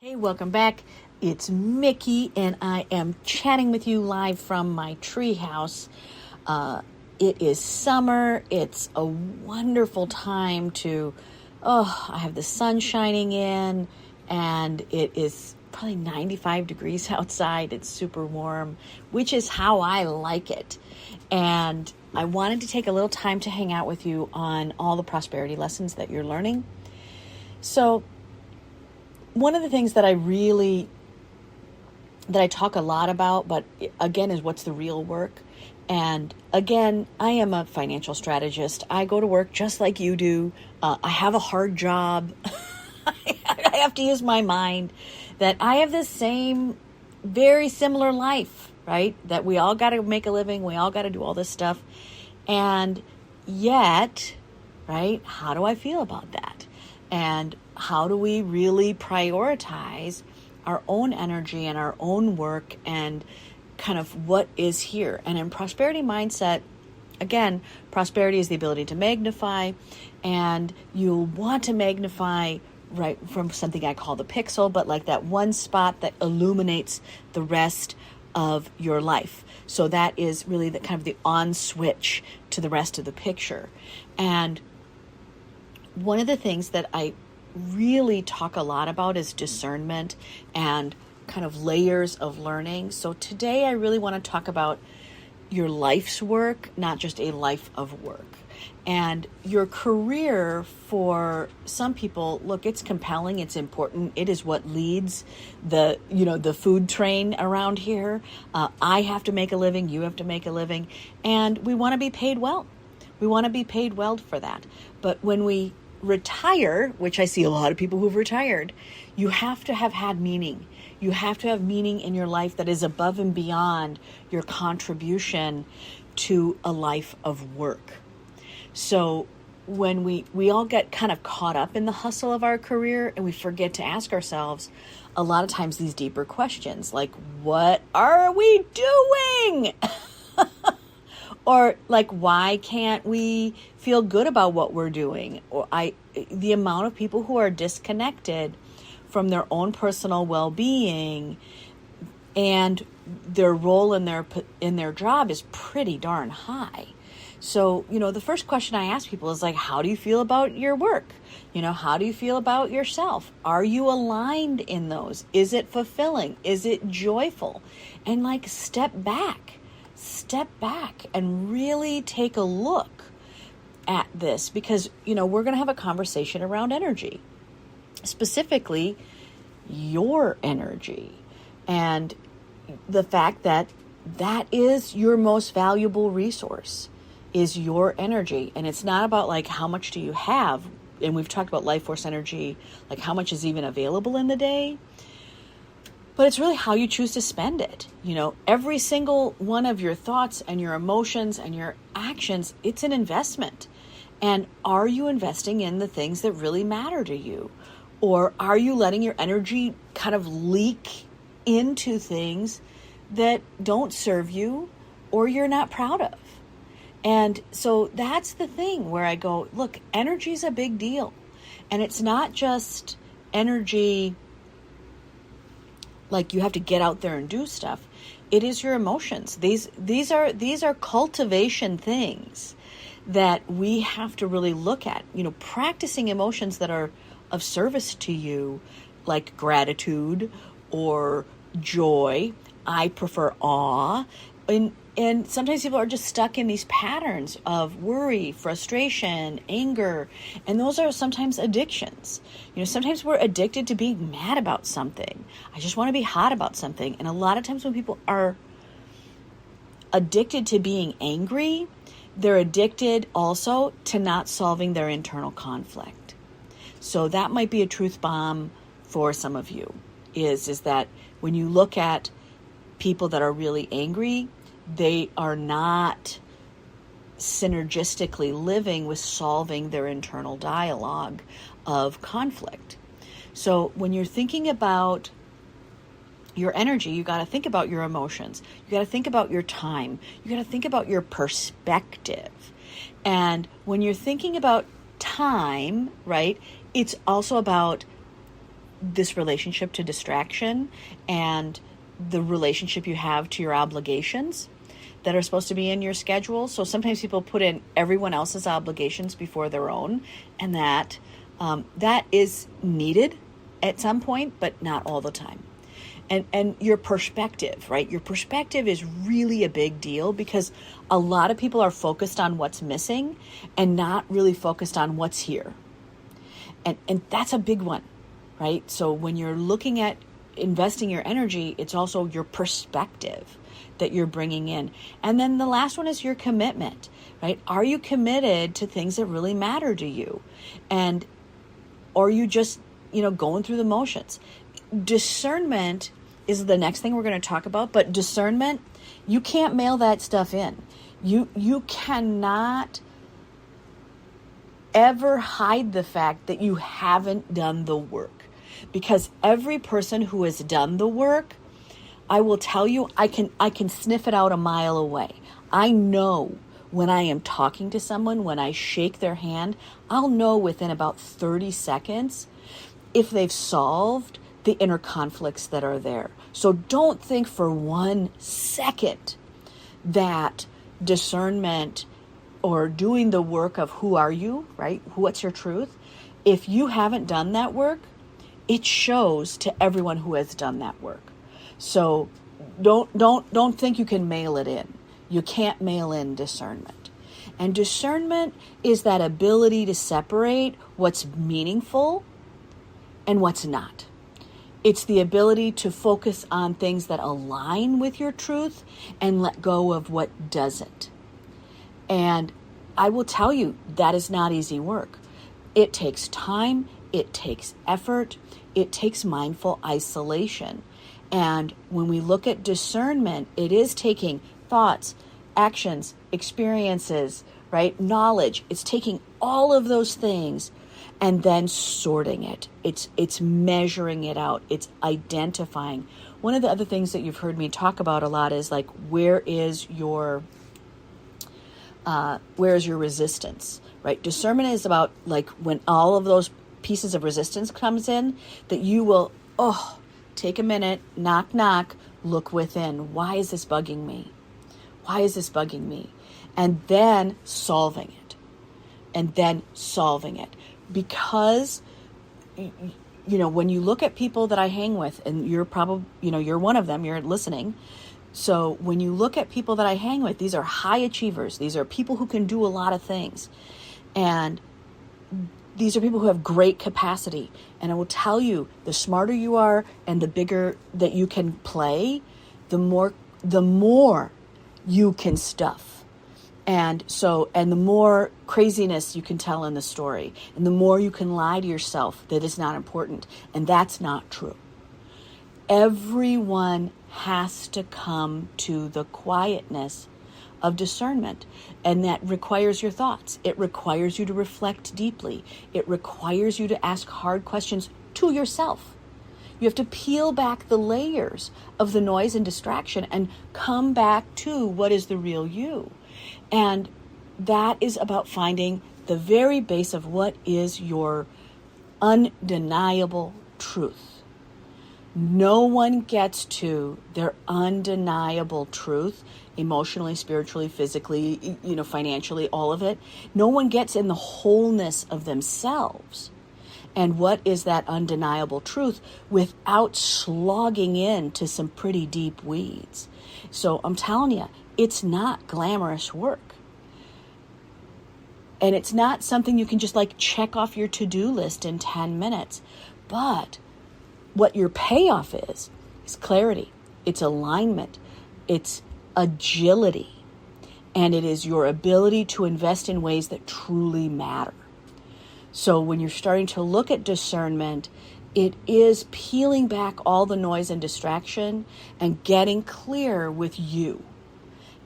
Hey, welcome back. It's Mickey, and I am chatting with you live from my treehouse. It is summer. It's a wonderful time I have the sun shining in, and it is probably 95 degrees outside. It's super warm, which is how I like it. And I wanted to take a little time to hang out with you on all the prosperity lessons that you're learning. So, one of the things that I talk a lot about, but again, is what's the real work. And again, I am a financial strategist. I go to work just like you do. I have a hard job. I have to use my mind. That I have the same, very similar life, right? That we all got to make a living. We all got to do all this stuff. And yet, right, how do I feel about that? And how do we really prioritize our own energy and our own work and kind of what is here? And in prosperity mindset, again, prosperity is the ability to magnify, and you'll want to magnify right from something I call the pixel, but like that one spot that illuminates the rest of your life. So that is really the kind of the on switch to the rest of the picture. And one of the things that I really talk a lot about is discernment and kind of layers of learning. So today I really want to talk about your life's work, not just a life of work. And your career, for some people, look, it's compelling, it's important. It is what leads the food train around here. I have to make a living, you have to make a living, and we want to be paid well. We want to be paid well for that. But when we retire, which I see a lot of people who've retired, you have to have had meaning. You have to have meaning in your life that is above and beyond your contribution to a life of work. So when we all get kind of caught up in the hustle of our career, and we forget to ask ourselves a lot of times these deeper questions, like, what are we doing? Or like, why can't we feel good about what we're doing? Or the amount of people who are disconnected from their own personal well-being and their role in their job is pretty darn high. So, the first question I ask people is like, how do you feel about your work? How do you feel about yourself? Are you aligned in those? Is it fulfilling? Is it joyful? And like, step back and really take a look at this, because, we're going to have a conversation around energy, specifically your energy, and the fact that is your most valuable resource, is your energy. And it's not about like, how much do you have? And we've talked about life force energy, like how much is even available in the day. But it's really how you choose to spend it. Every single one of your thoughts and your emotions and your actions, it's an investment. And are you investing in the things that really matter to you? Or are you letting your energy kind of leak into things that don't serve you or you're not proud of? And so that's the thing where I go, look, energy is a big deal. And it's not just energy like you have to get out there and do stuff. It is your emotions. These are cultivation things that we have to really look at. Practicing emotions that are of service to you, like gratitude or joy. I prefer awe. And sometimes people are just stuck in these patterns of worry, frustration, anger, and those are sometimes addictions. Sometimes we're addicted to being mad about something. I just want to be hot about something. And a lot of times when people are addicted to being angry, they're addicted also to not solving their internal conflict. So that might be a truth bomb for some of you, is that when you look at people that are really angry, they are not synergistically living with solving their internal dialogue of conflict. So when you're thinking about your energy, you got to think about your emotions. You got to think about your time. You got to think about your perspective. And when you're thinking about time, right, it's also about this relationship to distraction and the relationship you have to your obligations that are supposed to be in your schedule. So sometimes people put in everyone else's obligations before their own, and that is needed at some point, but not all the time. And your perspective, right? Your perspective is really a big deal, because a lot of people are focused on what's missing and not really focused on what's here. And that's a big one, right? So when you're looking at investing your energy, it's also your perspective that you're bringing in. And then the last one is your commitment, right? Are you committed to things that really matter to you? And or are you just, going through the motions? Discernment is the next thing we're going to talk about, but discernment, you can't mail that stuff in. You cannot ever hide the fact that you haven't done the work, because every person who has done the work, I will tell you, I can sniff it out a mile away. I know when I am talking to someone, when I shake their hand, I'll know within about 30 seconds if they've solved the inner conflicts that are there. So don't think for 1 second that discernment or doing the work of who are you, right? What's your truth? If you haven't done that work, it shows to everyone who has done that work. So don't think you can mail it in. You can't mail in discernment. And discernment is that ability to separate what's meaningful and what's not. It's the ability to focus on things that align with your truth and let go of what doesn't. And I will tell you, that is not easy work. It takes time, it takes effort, it takes mindful isolation. And when we look at discernment, it is taking thoughts, actions, experiences, right? Knowledge. It's taking all of those things and then sorting it. It's measuring it out. It's identifying. One of the other things that you've heard me talk about a lot is like, where is your resistance, right? Discernment is about like when all of those pieces of resistance comes in, that you will, take a minute, knock, knock, look within. Why is this bugging me? Why is this bugging me? And then solving it. Because, when you look at people that I hang with, and you're probably, you're one of them, you're listening. So when you look at people that I hang with, these are high achievers. These are people who can do a lot of things. And these are people who have great capacity. And I will tell you, the smarter you are and the bigger that you can play, the more you can stuff. And the more craziness you can tell in the story, and the more you can lie to yourself that it's not important. And that's not true. Everyone has to come to the quietness of discernment, and that requires your thoughts. It requires you to reflect deeply. It requires you to ask hard questions to yourself. You have to peel back the layers of the noise and distraction and come back to what is the real you. And that is about finding the very base of what is your undeniable truth. No one gets to their undeniable truth, emotionally, spiritually, physically, financially, all of it. No one gets in the wholeness of themselves. And what is that undeniable truth without slogging into some pretty deep weeds? So I'm telling you, it's not glamorous work. And it's not something you can just like check off your to-do list in 10 minutes. But what your payoff is clarity, it's alignment, it's agility, and it is your ability to invest in ways that truly matter. So when you're starting to look at discernment, it is peeling back all the noise and distraction and getting clear with you,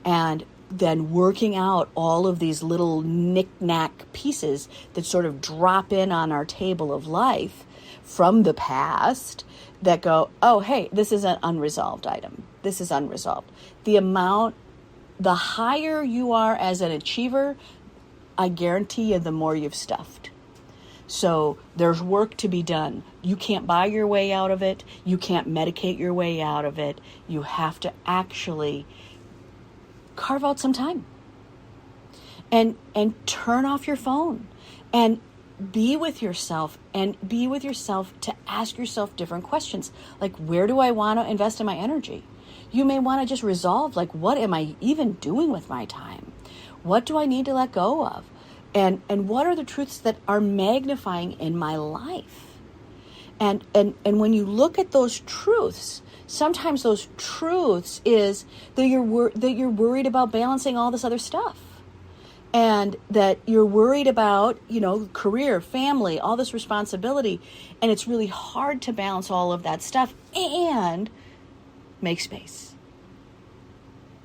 and then working out all of these little knick-knack pieces that sort of drop in on our table of life from the past that go, oh, hey, this is an unresolved item. This is unresolved. The higher you are as an achiever, I guarantee you, the more you've stuffed. So there's work to be done. You can't buy your way out of it. You can't medicate your way out of it. You have to actually carve out some time and turn off your phone and be with yourself, and be with yourself to ask yourself different questions. Like, where do I want to invest in my energy? You may want to just resolve, like, what am I even doing with my time? What do I need to let go of? And what are the truths that are magnifying in my life? And when you look at those truths, sometimes those truths is that you're worried about balancing all this other stuff. And that you're worried about, career, family, all this responsibility. And it's really hard to balance all of that stuff and make space.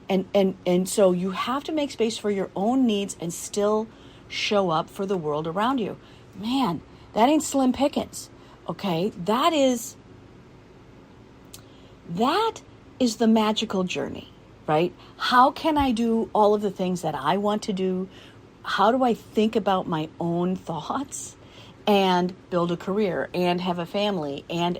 And so you have to make space for your own needs and still show up for the world around you. Man, that ain't slim pickings. Okay? That is the magical journey. Right? How can I do all of the things that I want to do? How do I think about my own thoughts and build a career and have a family and?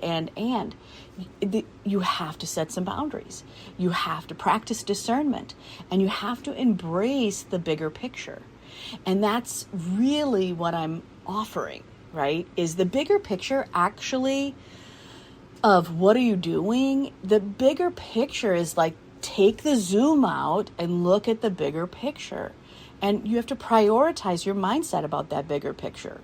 You have to set some boundaries. You have to practice discernment, and you have to embrace the bigger picture. And that's really what I'm offering, right? Is the bigger picture actually of what are you doing? The bigger picture is like, take the zoom out and look at the bigger picture. And you have to prioritize your mindset about that bigger picture.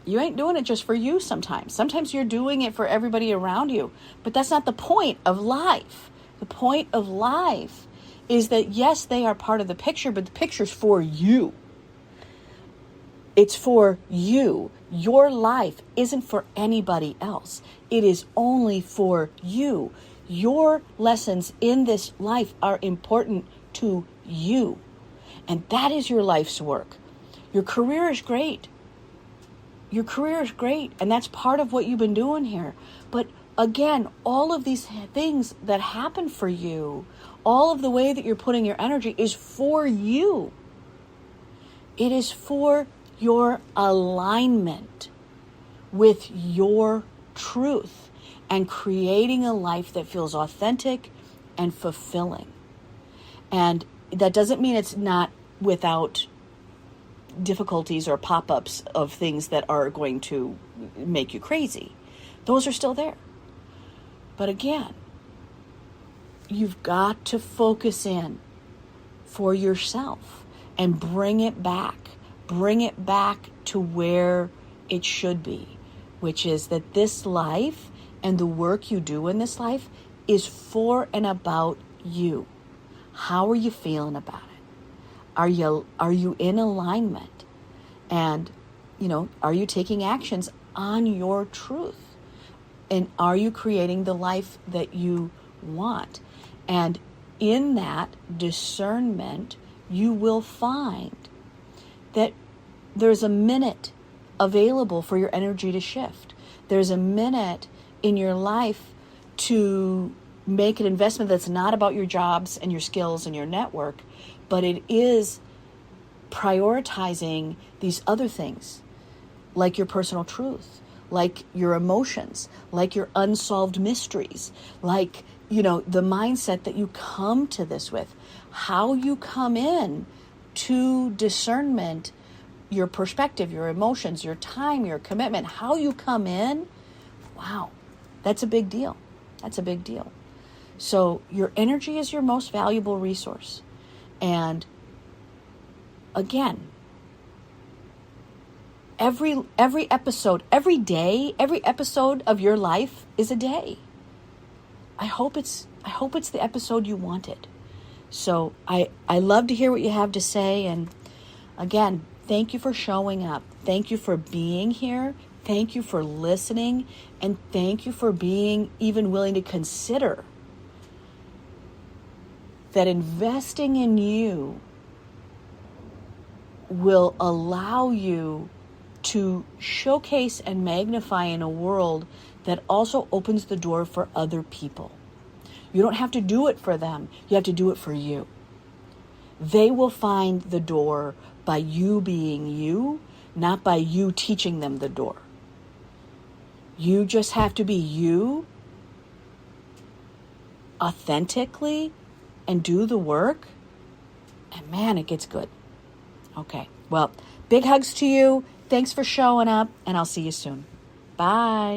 You ain't doing it just for you sometimes. Sometimes you're doing it for everybody around you. But that's not the point of life. The point of life is that, yes, they are part of the picture, but the picture's for you. It's for you. Your life isn't for anybody else. It is only for you. Your lessons in this life are important to you. And that is your life's work. Your career is great. Your career is great. And that's part of what you've been doing here. But again, all of these things that happen for you, all of the way that you're putting your energy is for you. It is for your alignment with your truth and creating a life that feels authentic and fulfilling. And that doesn't mean it's not without difficulties or pop-ups of things that are going to make you crazy. Those are still there. But again, you've got to focus in for yourself and bring it back. Bring it back to where it should be, which is that this life and the work you do in this life is for and about you. How are you feeling about it? Are you in alignment? And, are you taking actions on your truth? And are you creating the life that you want? And in that discernment, you will find that there's a minute available for your energy to shift. There's a minute in your life to make an investment that's not about your jobs and your skills and your network, but it is prioritizing these other things, like your personal truth, like your emotions, like your unsolved mysteries, like, the mindset that you come to this with, how you come in to discernment, your perspective, your emotions, your time, your commitment, how you come in. Wow, that's a big deal. That's a big deal. So your energy is your most valuable resource. And again, every episode, every day, every episode of your life is a day. I hope it's the episode you wanted. So I love to hear what you have to say. And again, thank you for showing up. Thank you for being here. Thank you for listening. And thank you for being even willing to consider that investing in you will allow you to showcase and magnify in a world that also opens the door for other people. You don't have to do it for them. You have to do it for you. They will find the door by you being you, not by you teaching them the door. You just have to be you authentically and do the work. And man, it gets good. Okay. Well, big hugs to you. Thanks for showing up, and I'll see you soon. Bye.